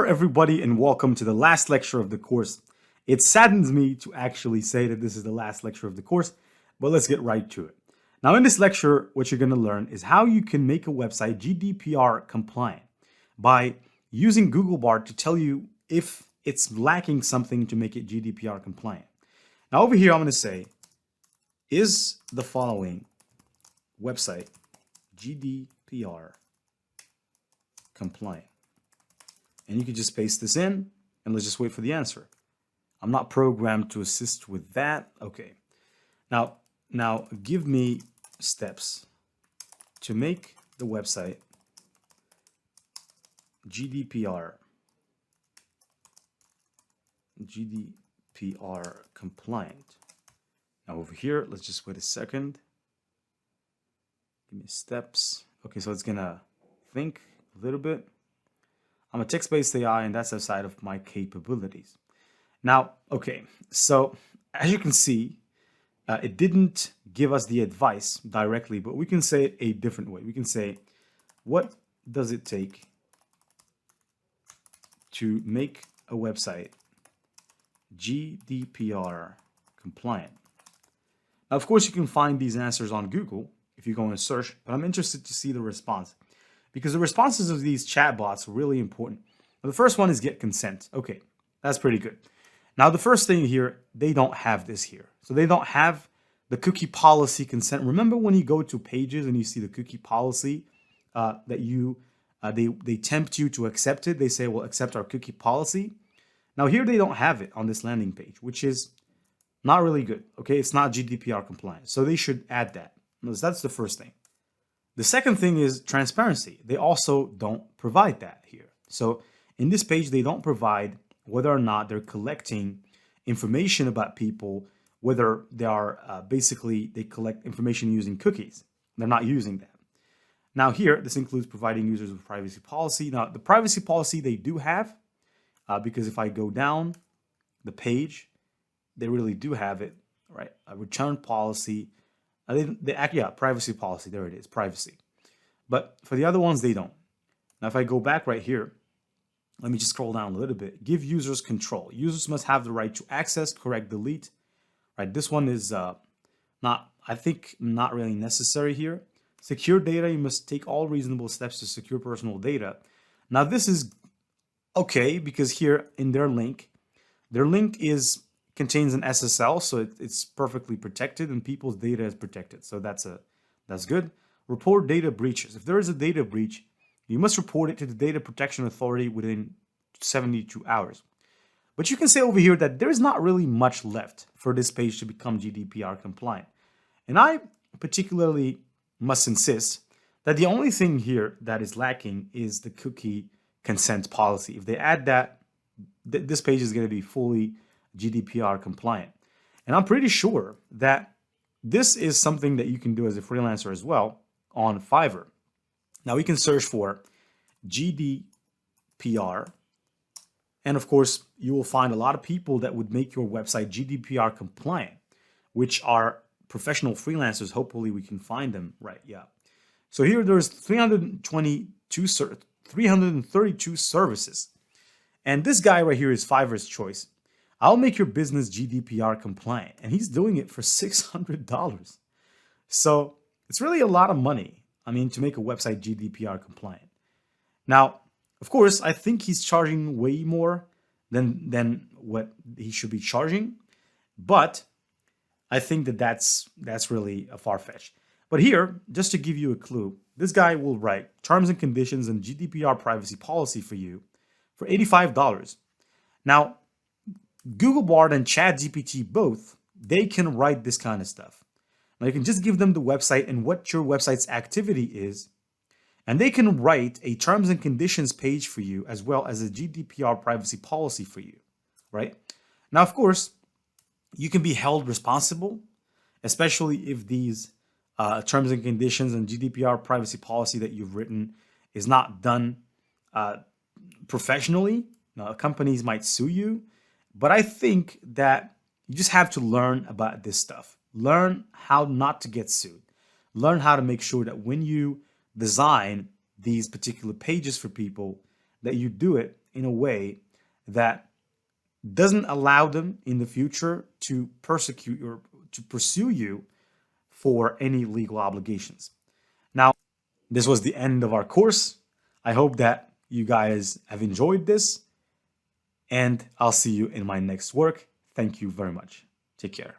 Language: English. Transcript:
everybody, and welcome to the last lecture of the course. It saddens me to actually say that this is the last lecture of the course, but let's get right to it. Now, in this lecture, what you're going to learn is how you can make a website GDPR compliant by using Google Bard to tell you if it's lacking something to make it GDPR compliant. Now, over here, I'm going to say, is the following website GDPR compliant? And you can just paste this in and let's just wait for the answer. I'm not programmed to assist with that. Okay. Now give me steps to make the website GDPR compliant. Now over here, let's just wait a second. Give me steps. Okay, so it's gonna think a little bit. I'm a text-based AI, and that's outside of my capabilities. Now, okay, so as you can see, it didn't give us the advice directly, but we can say it a different way. We can say, what does it take to make a website GDPR compliant? Now, of course, you can find these answers on Google if you go and search, but I'm interested to see the response, because the responses of these chatbots are really important. Now, the first one is get consent. Okay, that's pretty good. Now, the first thing here, they don't have this here. So they don't have the cookie policy consent. Remember when you go to pages and you see the cookie policy that they tempt you to accept it. They say, well, accept our cookie policy. Now here they don't have it on this landing page, which is not really good. Okay, it's not GDPR compliant. So they should add that. That's the first thing. The second thing is transparency. They also don't provide that here. So in this page, they don't provide whether or not they're collecting information about people, whether they are they collect information using cookies. They're not using that. Now here, this includes providing users with privacy policy. Now the privacy policy they do have, because if I go down the page, they really do have it, right? A return policy. Privacy policy, there it is, privacy. But for the other ones, they don't. Now, if I go back right here, let me just scroll down a little bit. Give users control. Users must have the right to access, correct, delete. Right, this one is not really necessary here. Secure data, you must take all reasonable steps to secure personal data. Now, this is okay because here in their link contains an SSL, so it's perfectly protected and people's data is protected. So that's good. Report data breaches. If there is a data breach, you must report it to the Data Protection Authority within 72 hours. But you can say over here that there's not really much left for this page to become GDPR compliant. And I particularly must insist that the only thing here that is lacking is the cookie consent policy. If they add that, this page is going to be fully GDPR compliant. And I'm pretty sure that this is something that you can do as a freelancer as well on Fiverr. Now we can search for GDPR. And of course, you will find a lot of people that would make your website GDPR compliant, which are professional freelancers. Hopefully we can find them, right? Yeah. So here there's 332 services. And this guy right here is Fiverr's choice. I'll make your business GDPR compliant. And he's doing it for $600. So it's really a lot of money, to make a website GDPR compliant. Now, of course, I think he's charging way more than what he should be charging. But I think that's really a far-fetched. But here, just to give you a clue, this guy will write terms and conditions and GDPR privacy policy for you for $85. Now, Google Bard and ChatGPT both, they can write this kind of stuff. Now you can just give them the website and what your website's activity is, and they can write a terms and conditions page for you as well as a GDPR privacy policy for you, right? Now, of course, you can be held responsible, especially if these terms and conditions and GDPR privacy policy that you've written is not done professionally. Now, companies might sue you. But I think that you just have to learn about this stuff. Learn how not to get sued. Learn how to make sure that when you design these particular pages for people, that you do it in a way that doesn't allow them in the future to persecute or to pursue you for any legal obligations. Now, this was the end of our course. I hope that you guys have enjoyed this, and I'll see you in my next work. Thank you very much. Take care.